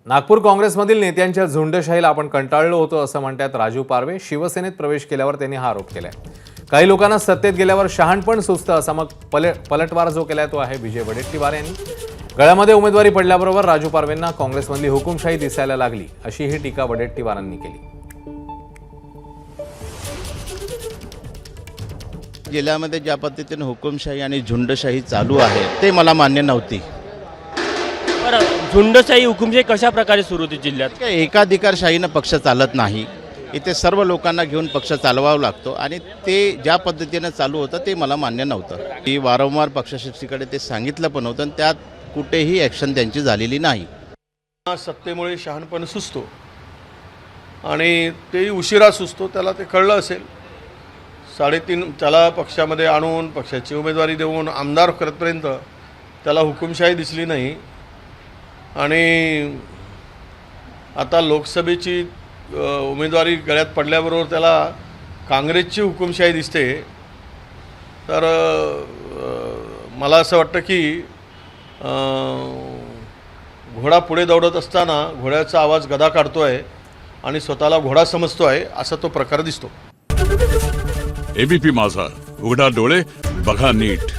नागपूर काँग्रेसमधील नेत्यांच्या झुंडशाहीला आपण कंटाळलो होतो असं म्हणतात राजू पारवे। शिवसेनेत प्रवेश केल्यावर त्यांनी हा आरोप केलाय। काही लोकांना सत्तेत गेल्यावर शहाणपण सुचतं असा मग पलटवार जो केलाय तो आहे विजय वडेट्टीवार यांनी। गळ्यामध्ये उमेदवारी पडल्याबरोबर राजू पारवेंना काँग्रेसमधली हुकुमशाही दिसायला लागली अशी ही टीका वडेट्टीवारांनी केली। जिल्ह्यामध्ये ज्या पद्धतीने हुकुमशाही आणि झुंडशाही चालू आहे ते मला मान्य नव्हती। झुंडशाही हुकुमशाही कशा प्रकारे सुरू होती जिल्ह्यात? एकाधिकारशाहीनं पक्ष चालत नाही। इथे सर्व लोकांना घेऊन पक्ष चालवावा लागतो आणि ते ज्या पद्धतीने चालू होतं ते मला मान्य नव्हतं। मी वारंवार पक्षश्रेष्ठीकडे ते सांगितलं पण होतं, त्यात कुठेही ॲक्शन त्यांची झालेली नाही। सत्तेमुळे शहाणपण सुचतो आणि तेही उशिरा सुचतो, त्याला ते कळलं असेल। 3.5 त्याला पक्षामध्ये आणून पक्षाची उमेदवारी देऊन आमदार करतपर्यंत त्याला हुकुमशाही दिसली नाही आणि आता लोकसभेची उमेदवारी गळ्यात पडल्याबरोबर त्याला काँग्रेसची हुकुमशाही दिसते। तर मला असं वाटतं की घोडा पुढे दौडत असताना घोड्याचा आवाज गदा काढतोय आणि स्वतःला घोडा समजतोय असा तो प्रकार दिसतो। एबीपी माझा, उघडा डोळे बघा नीट।